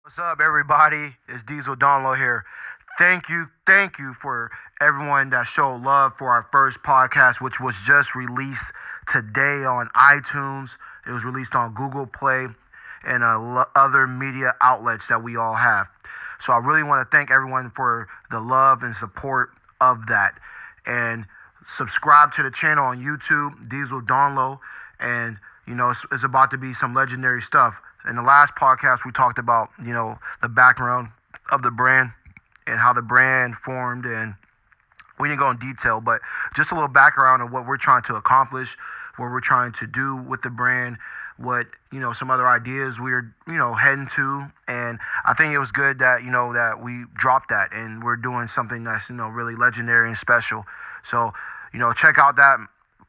What's up, everybody? It's DieselDonlow here. Thank you for everyone that showed love for our first podcast, which was just released today on iTunes. It was released on Google Play and other media outlets that we all have. So I really want to thank everyone for the love and support of that. And subscribe to the channel on YouTube, DieselDonlow, and it's about to be some legendary stuff. In the last podcast, we talked about, the background of the brand and how the brand formed, and we didn't go in detail, but just a little background of what we're trying to accomplish, what we're trying to do with the brand, what, some other ideas we're, heading to. And I think it was good that, that we dropped that and we're doing something that's, really legendary and special. So, check out that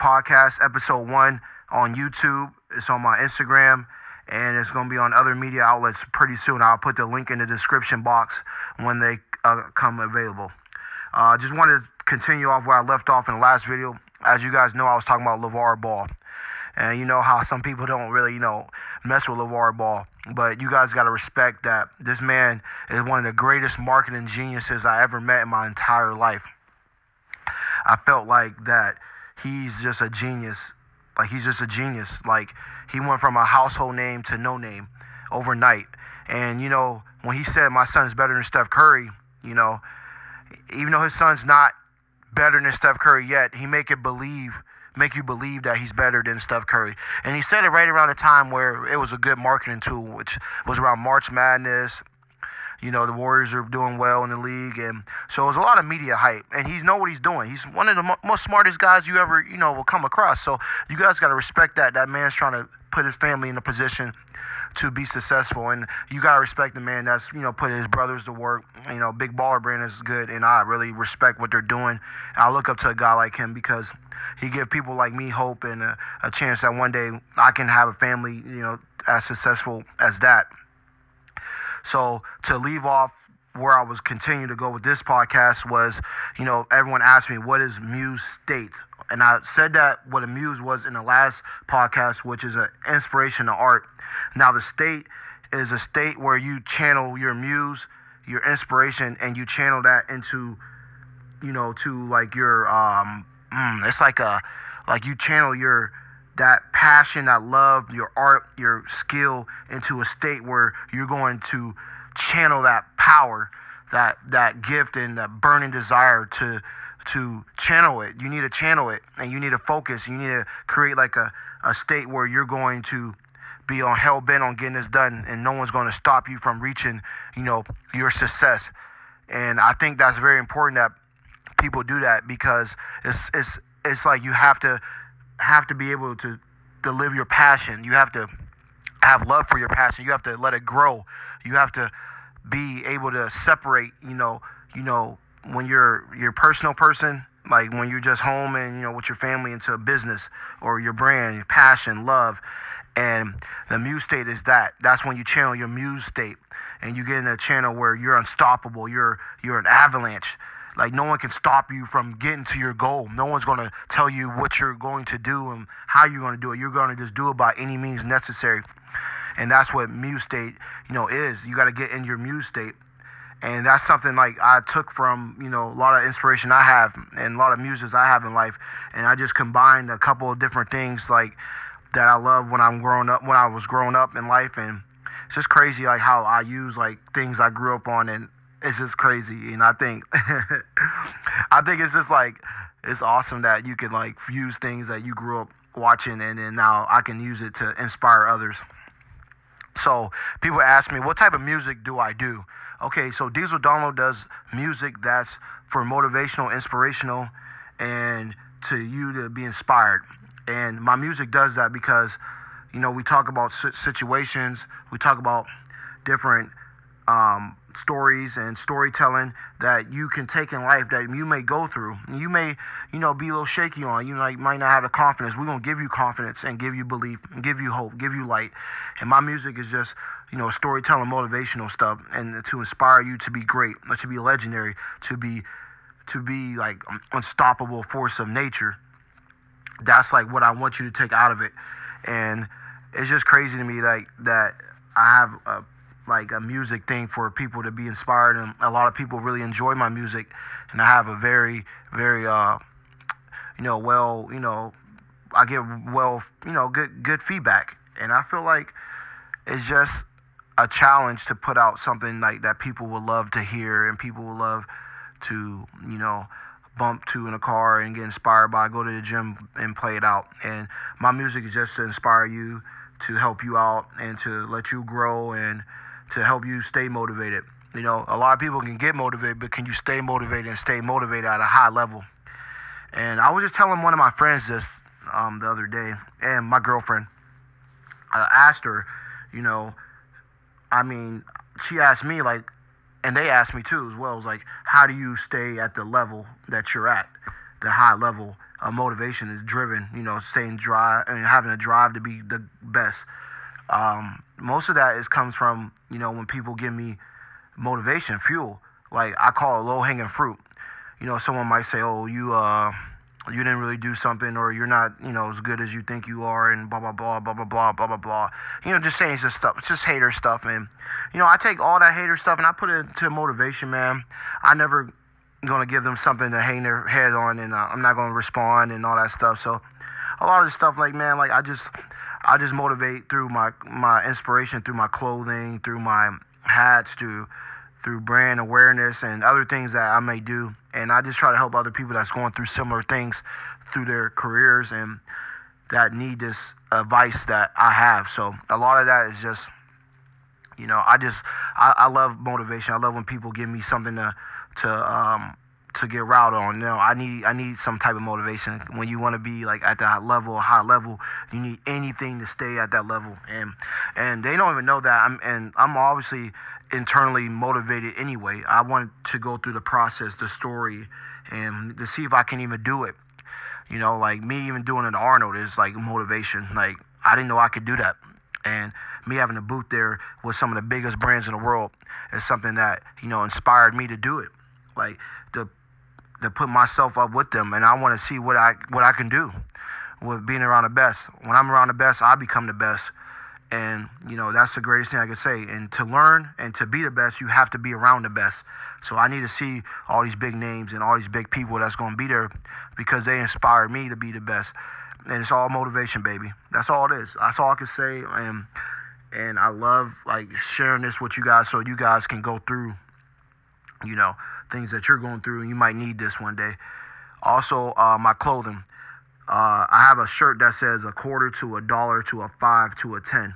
podcast, episode 1 on YouTube. It's on my Instagram. And it's going to be on other media outlets pretty soon. I'll put the link in the description box when they come available. Just wanted to continue off where I left off in the last video. As you guys know, I was talking about Lavar Ball. And you know how some people don't really, mess with Lavar Ball. But you guys got to respect that this man is one of the greatest marketing geniuses I ever met in my entire life. I felt like that he's just a genius. Like, he went from a household name to no name overnight. And, when he said my son's better than Steph Curry, even though his son's not better than Steph Curry yet, he make you believe that he's better than Steph Curry. And he said it right around the time where it was a good marketing tool, which was around March Madness. The Warriors are doing well in the league, and so it was a lot of media hype. And he's know what he's doing. He's one of the most smartest guys you ever, will come across. So you guys got to respect that. That man's trying to put his family in a position to be successful, and you got to respect the man that's, put his brothers to work. Big Baller Brand is good, and I really respect what they're doing. And I look up to a guy like him because he give people like me hope and a chance that one day I can have a family, as successful as that. So to leave off where I was continuing to go with this podcast was, everyone asked me, what is Muse State? And I said that what a muse was in the last podcast, which is an inspiration to art. Now the state is a state where you channel your muse, your inspiration, and you channel that into, to like your, it's like you channel that passion, that love, your art, your skill into a state where you're going to channel that power, that gift and that burning desire to channel it. You need to channel it, and you need to focus. You need to create like a state where you're going to be on hell bent on getting this done, and no one's going to stop you from reaching, your success. And I think that's very important that people do that, because it's like you have to be able to live your passion. You have to have love for your passion. You have to let it grow. You have to be able to separate, when you're your personal person, like when you're just home and, with your family, into a business or your brand, your passion, love. And the muse state is that. That's when you channel your muse state, and you get in a channel where you're unstoppable. You're an avalanche. Like, no one can stop you from getting to your goal. No one's going to tell you what you're going to do and how you're going to do it. You're going to just do it by any means necessary. And that's what muse state, is. You got to get in your muse state. And that's something like I took from, a lot of inspiration I have and a lot of muses I have in life. And I just combined a couple of different things like that I love when I was growing up in life. And it's just crazy like how I use like things I grew up on, and it's just crazy. And I think it's just like, it's awesome that you can like use things that you grew up watching, and then now I can use it to inspire others. So people ask me, what type of music do I do? Okay, so DieselDonlow does music that's for motivational, inspirational, and to you to be inspired. And my music does that because, we talk about situations, we talk about different stories and storytelling that you can take in life that you may go through. You may, be a little shaky on. You might not have the confidence. We're going to give you confidence and give you belief and give you hope, give you light. And my music is just, storytelling, motivational stuff, and to inspire you to be great, to be legendary, to be like unstoppable force of nature. That's like what I want you to take out of it. And it's just crazy to me like that I have like a music thing for people to be inspired, and a lot of people really enjoy my music, and I have a very, very, well, I get good feedback, and I feel like it's just a challenge to put out something like that people would love to hear and people would love to, bump to in a car and get inspired by, go to the gym and play it out. And my music is just to inspire you, to help you out, and to let you grow and to help you stay motivated. A lot of people can get motivated, but can you stay motivated and stay motivated at a high level? And I was just telling one of my friends this the other day, and my girlfriend, I asked her, she asked me, like, and they asked me too as well. It was like, how do you stay at the level that you're at, the high level of motivation is driven, staying dry and having a drive to be the best. Most of that comes from, when people give me motivation, fuel. Like, I call it low hanging fruit. Someone might say, oh, you didn't really do something, or you're not, as good as you think you are, and blah, blah, blah, blah, blah, blah, blah, blah, blah. Just saying just stuff. It's just hater stuff. And, I take all that hater stuff and I put it into motivation, man. I never going to give them something to hang their head on, and I'm not going to respond and all that stuff. So a lot of this stuff, like, man, like, I just motivate through my inspiration, through my clothing, through my hats, through brand awareness and other things that I may do. And I just try to help other people that's going through similar things through their careers and that need this advice that I have. So a lot of that is just, I love motivation. I love when people give me something to get riled on. I need some type of motivation. When you want to be like at that level, high level, you need anything to stay at that level. And they don't even know that. I'm obviously internally motivated anyway. I want to go through the process, the story, and to see if I can even do it. Like me even doing an Arnold is like motivation. Like, I didn't know I could do that. And me having a booth there with some of the biggest brands in the world is something that, inspired me to do it. Like, to put myself up with them, and I want to see what I can do with being around the best. When I'm around the best, I become the best. And, that's the greatest thing I can say. And to learn and to be the best, you have to be around the best. So I need to see all these big names and all these big people that's going to be there because they inspire me to be the best. And it's all motivation, baby. That's all it is. That's all I can say. And I love, like, sharing this with you guys so you guys can go through, things that you're going through, and you might need this one day. Also, my clothing. I have a shirt that says a quarter to a dollar to a 5 to a 10.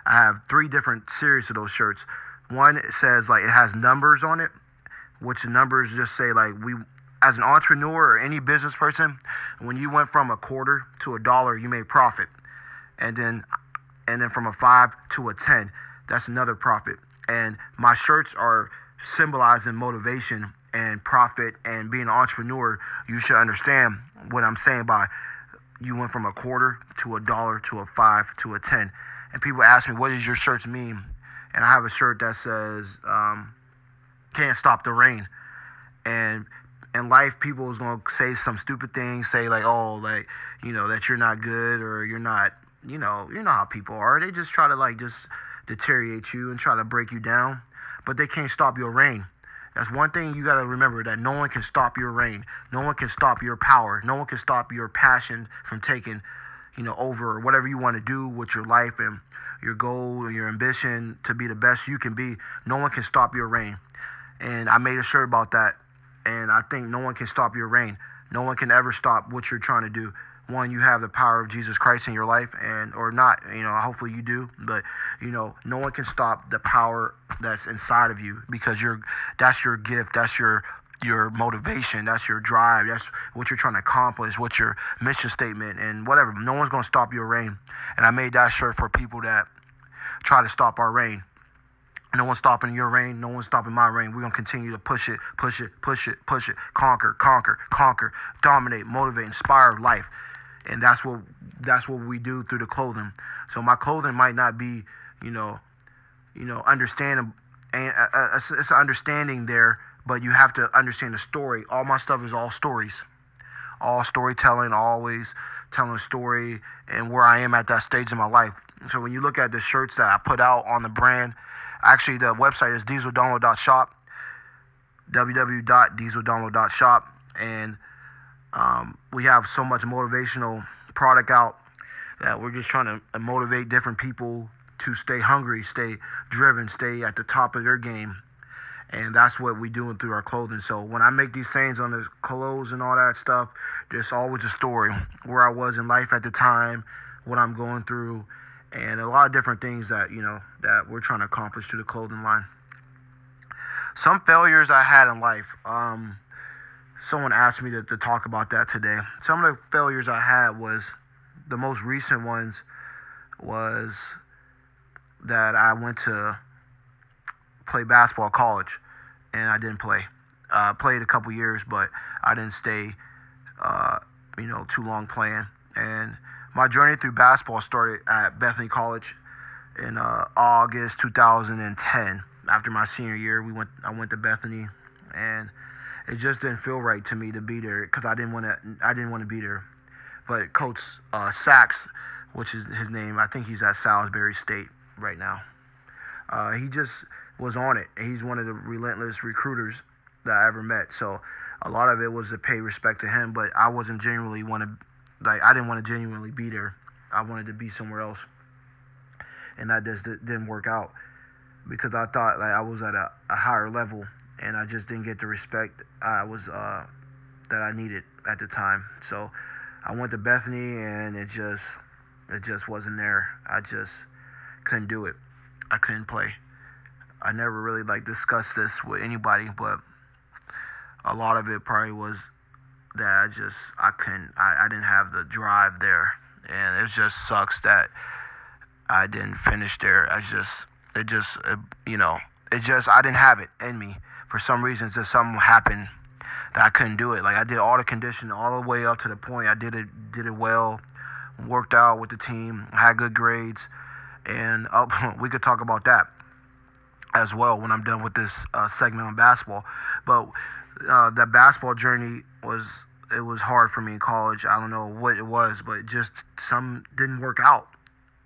I have 3 different series of those shirts. One, it says, like, it has numbers on it, which the numbers just say, like, we, as an entrepreneur or any business person, when you went from a quarter to a dollar, you made profit. And then from a 5 to a 10, that's another profit. And my shirts are symbolizing motivation and profit, and being an entrepreneur, you should understand what I'm saying by you went from a quarter to a dollar to a 5 to a 10. And people ask me, what does your shirts mean? And I have a shirt that says, can't stop the rain. And in life, people is going to say some stupid things, say like, oh, like, that you're not good, or you're not, you know how people are. They just try to, like, just deteriorate you and try to break you down, but they can't stop your reign. That's one thing you got to remember, that no one can stop your reign. No one can stop your power. No one can stop your passion from taking, over whatever you want to do with your life and your goal or your ambition to be the best you can be. No one can stop your reign. And I made a shirt about that. And I think no one can stop your reign. No one can ever stop what you're trying to do. One, you have the power of Jesus Christ in your life, or not, hopefully you do, but, no one can stop the power that's inside of you, because that's your gift, that's your motivation, that's your drive, that's what you're trying to accomplish, what's your mission statement, and whatever. No one's going to stop your reign. And I made that shirt for people that try to stop our reign. No one's stopping your reign. No one's stopping my reign. We're going to continue to push it, conquer, dominate, motivate, inspire life. And that's what we do through the clothing. So my clothing might not be, understanding, and it's an understanding there, but you have to understand the story. All my stuff is all stories, all storytelling, always telling a story and where I am at that stage in my life. So when you look at the shirts that I put out on the brand, Actually, the website is DieselDonlow.shop, www.DieselDonlow.shop, and we have so much motivational product out that we're just trying to motivate different people to stay hungry, stay driven, stay at the top of their game. And that's what we're doing through our clothing. So when I make these sayings on the clothes and all that stuff, there's always a story where I was in life at the time, what I'm going through, and a lot of different things that, that we're trying to accomplish through the clothing line. Some failures I had in life. Someone asked me to talk about that today. Some of the failures I had was, the most recent ones was that I went to play basketball at college, and I didn't play. Played a couple years, but I didn't stay, too long playing. And my journey through basketball started at Bethany College in August 2010. After my senior year, I went to Bethany, and it just didn't feel right to me to be there because I didn't want to be there. But Coach Sachs, which is his name, I think he's at Salisbury State right now. He just was on it. He's one of the relentless recruiters that I ever met. So a lot of it was to pay respect to him, but I wasn't genuinely I didn't want to genuinely be there. I wanted to be somewhere else, and that just didn't work out because I thought I was at a higher level, and I just didn't get the respect that I needed at the time. So I went to Bethany, and it just wasn't there. I just couldn't do it. I couldn't play. I never really discussed this with anybody, but a lot of it probably was that I didn't have the drive there, and it just sucks that I didn't finish there. I didn't have it in me. For some reason, just something happened that I couldn't do it. I did all the conditioning all the way up to the point I did it well, worked out with the team, had good grades, and we could talk about that as well when I'm done with this segment on basketball. But that basketball journey was hard for me in college. I don't know what it was, but just some didn't work out.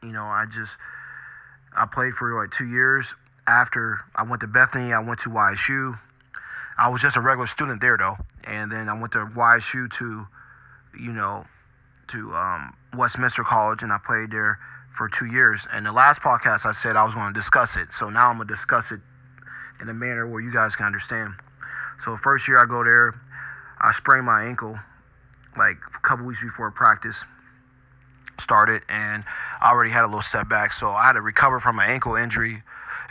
I played for 2 years. After I went to Bethany, I went to YSU. I was just a regular student there though, and then I went to YSU to Westminster College, and I played there for 2 years. And the last podcast I said I was going to discuss it, so now I'm going to discuss it in a manner where you guys can understand. So first year I go there, I sprained my ankle a couple weeks before practice started, and I already had a little setback, so I had to recover from my ankle injury.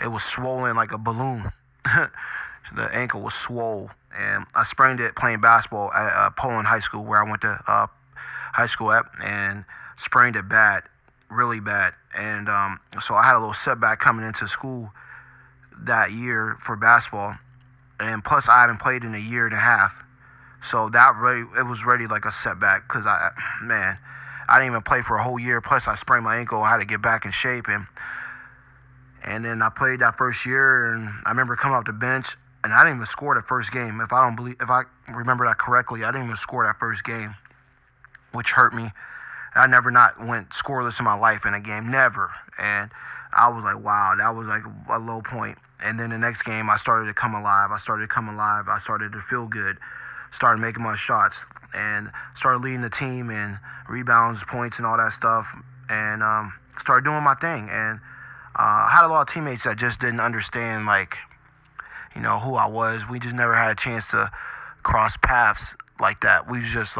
It was swollen like a balloon. The ankle was swole, and I sprained it playing basketball at Poland High School, where I went to high school at, and sprained it bad, really bad. And so I had a little setback coming into school that year for basketball, and plus I haven't played in a year and a half, so it was really like a setback because I didn't even play for a whole year. Plus I sprained my ankle, I had to get back in shape, and then I played that first year, and I remember coming off the bench, and I didn't even score the first game. If I remember that correctly, I didn't even score that first game, which hurt me. I never not went scoreless in my life in a game, never. And I was like, wow, that was like a low point. And then the next game, I started to come alive. I started to feel good, started making my shots, and started leading the team in rebounds, points, and all that stuff, and started doing my thing. And I had a lot of teammates that just didn't understand, who I was. We just never had a chance to cross paths like that. We just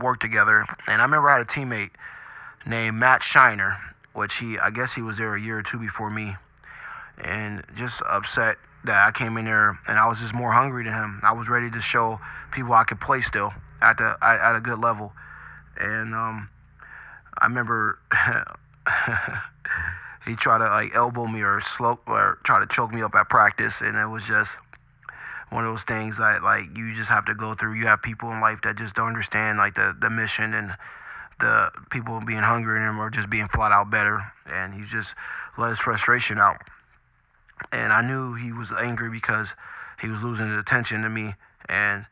worked together. And I remember I had a teammate named Matt Shiner, which I guess he was there a year or two before me, and just upset that I came in there and I was just more hungry than him. I was ready to show people I could play still at a good level. And I remember he tried to elbow me or try to choke me up at practice, and it was just one of those things that you just have to go through. You have people in life that just don't understand the mission and the people being hungry in him or just being flat out better, and he just let his frustration out. And I knew he was angry because he was losing his attention to me, and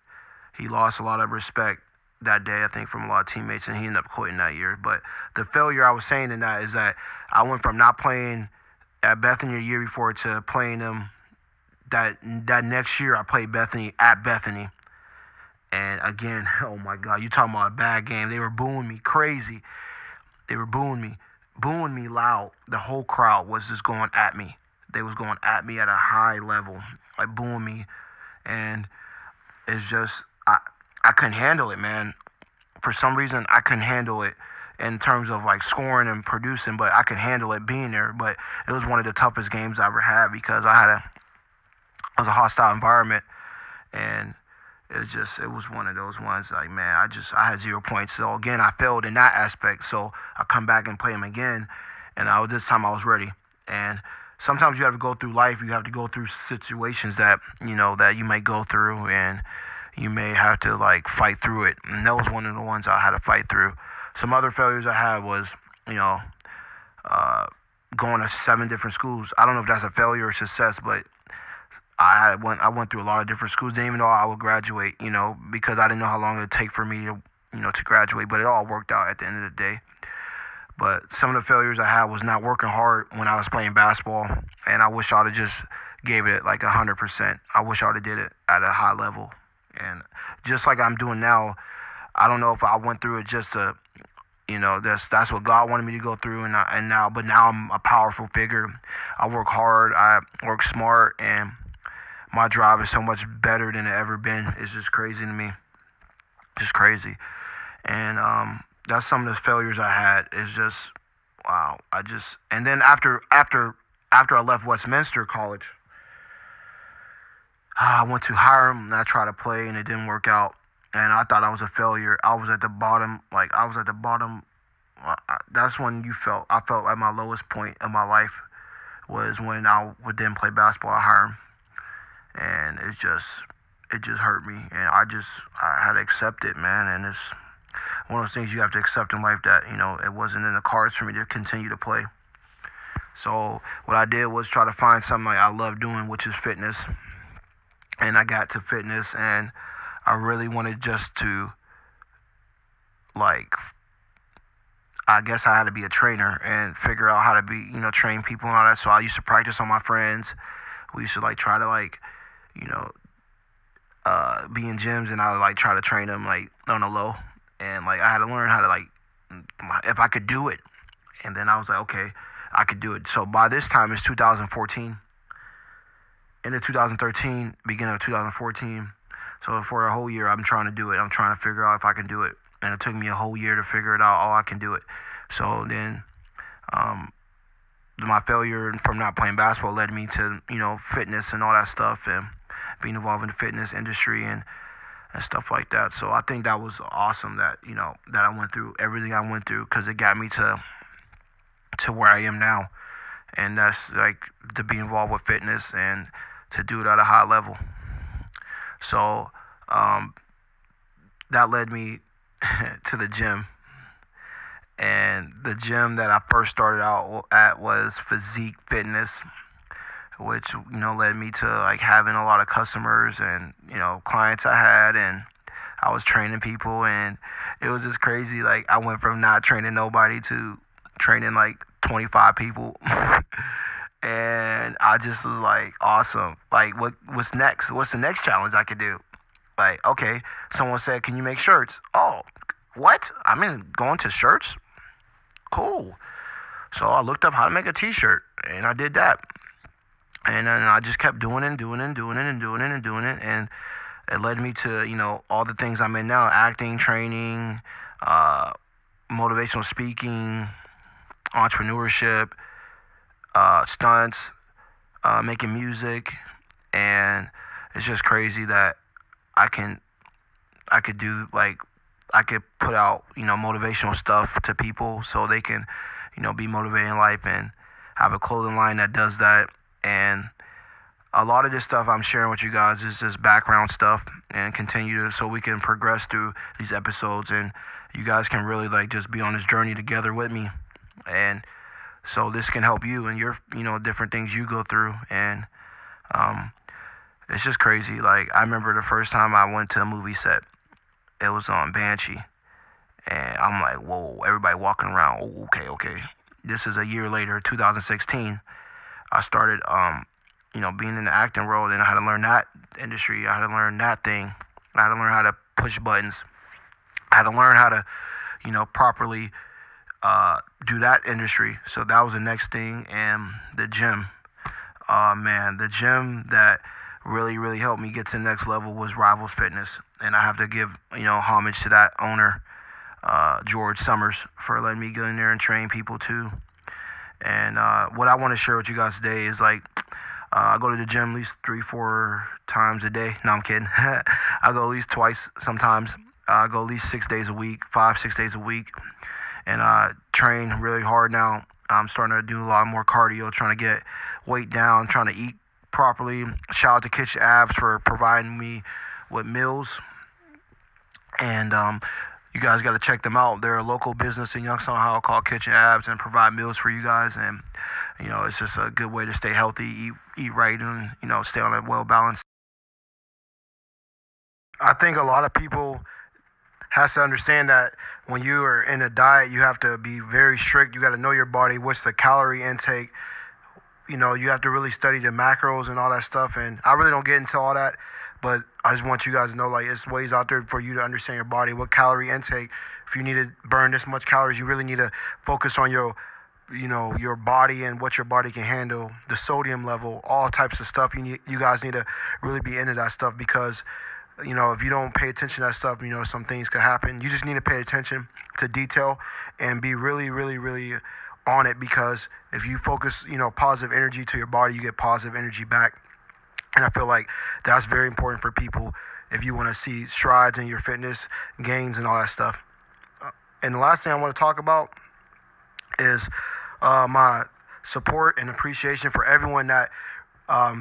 he lost a lot of respect that day, I think, from a lot of teammates, and he ended up quitting that year. But the failure I was saying in that is that I went from not playing at Bethany the year before to playing them. That next year I played Bethany at Bethany. And again, oh my God, you talking about a bad game. They were booing me crazy. They were booing me loud. The whole crowd was just going at me. They was going at me at a high level, like booing me. And it's just, I couldn't handle it, man. For some reason, I couldn't handle it in terms of like scoring and producing, but I could handle it being there. But it was one of the toughest games I ever had because it was a hostile environment, and it was one of those ones like, man, I had 0 points. So again, I failed in that aspect. So I come back and play them again, and this time I was ready. And sometimes you have to go through life. You have to go through situations that you may go through, and you may have to like fight through it. And that was one of the ones I had to fight through. Some other failures I had was, going to 7 different schools. I don't know if that's a failure or success, but I went through a lot of different schools. Didn't even know I would graduate, because I didn't know how long it would take for me to graduate. But it all worked out at the end of the day. But some of the failures I had was not working hard when I was playing basketball, and I wish I would have just gave it like 100%. I wish I would have did it at a high level, and just like I'm doing now. I don't know if I went through it just to, that's what God wanted me to go through, but now I'm a powerful figure. I work hard, I work smart, and my drive is so much better than it ever been. It's just crazy to me. Just crazy. And that's some of the failures I had. It's just, wow. And then after I left Westminster College, I went to Hiram and I tried to play and it didn't work out. And I thought I was a failure. I was at the bottom. That's when I felt at my lowest point of my life was when I didn't play basketball at Hiram. And it just hurt me, and I had to accept it, man. And it's one of those things you have to accept in life that it wasn't in the cards for me to continue to play. So what I did was try to find something like I love doing, which is fitness. And I got to fitness, and I really wanted just to, like, I guess I had to be a trainer and figure out how to be, train people and all that. So I used to practice on my friends. We used to try to be in gyms, and I would try to train them on the low, and I had to learn how to if I could do it, and then I was like, okay, I could do it. So by this time it's 2014, into 2013, beginning of 2014. So for a whole year I'm trying to do it. I'm trying to figure out if I can do it, and it took me a whole year to figure it out. Oh, I can do it. So then my failure from not playing basketball led me to, fitness and all that stuff, and being involved in the fitness industry and stuff like that. So I think that was awesome that, that I went through everything I went through, because it got me to where I am now. And that's to be involved with fitness and to do it at a high level. So that led me to the gym. And the gym that I first started out at was Physique Fitness, which, led me to having a lot of customers and, clients I had, and I was training people, and it was just crazy. I went from not training nobody to training 25 people. And I just was awesome. What's next? What's the next challenge I could do? Okay, someone said, can you make shirts? Oh, what? Going to shirts? Cool. So I looked up how to make a t-shirt, and I did that. And then I just kept doing it, and it led me to, all the things I'm in now: acting, training, motivational speaking, entrepreneurship, stunts, making music. And it's just crazy that I could do I could put out, motivational stuff to people so they can, be motivated in life, and have a clothing line that does that. And a lot of this stuff I'm sharing with you guys is just background stuff, and continue so we can progress through these episodes, and you guys can really just be on this journey together with me. And so this can help you and your, different things you go through. And it's just crazy. I remember the first time I went to a movie set. It was on Banshee, and I'm like, whoa, everybody walking around. Oh, okay. This is a year later, 2016. I started, being in the acting world, and I had to learn that industry. I had to learn that thing. I had to learn how to push buttons. I had to learn how to, properly do that industry. So that was the next thing. And the gym, man, the gym that really, really helped me get to the next level was Rivals Fitness. And I have to give, homage to that owner, George Summers, for letting me go in there and train people too. And what I want to share with you guys today is I go to the gym at least 3-4 times a day. No, I'm kidding. I go at least twice sometimes. I go at least 6 days a week, 5-6 days a week. And I train really hard now. I'm starting to do a lot more cardio, trying to get weight down, trying to eat properly. Shout out to Kitchen Abs for providing me with meals. And you guys got to check them out. They're a local business in Youngstown, Ohio called Kitchen Abs, and provide meals for you guys. And it's just a good way to stay healthy, eat right, and stay on a well balanced. I think a lot of people has to understand that when you are in a diet, you have to be very strict. You got to know your body. What's the calorie intake? You have to really study the macros and all that stuff. And I really don't get into all that, but I just want you guys to know, it's ways out there for you to understand your body, what calorie intake. If you need to burn this much calories, you really need to focus on your body and what your body can handle, the sodium level, all types of stuff. You guys need to really be into that stuff, because if you don't pay attention to that stuff, some things could happen. You just need to pay attention to detail and be really, really, really on it, because if you focus, positive energy to your body, you get positive energy back. And I feel like that's very important for people if you want to see strides in your fitness, gains, and all that stuff. And the last thing I want to talk about is my support and appreciation for everyone that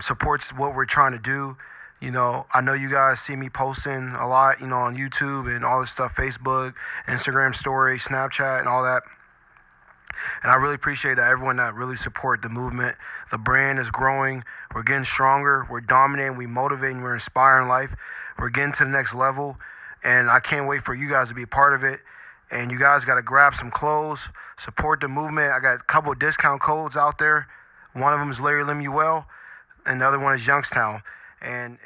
supports what we're trying to do. I know you guys see me posting a lot, on YouTube and all this stuff, Facebook, Instagram story, Snapchat, and all that. And I really appreciate that everyone that really support the movement. The brand is growing. We're getting stronger. We're dominating. We're motivating. We're inspiring life. We're getting to the next level. And I can't wait for you guys to be a part of it. And you guys got to grab some clothes, support the movement. I got a couple of discount codes out there. One of them is Larry Lemuel, and the other one is Youngstown. And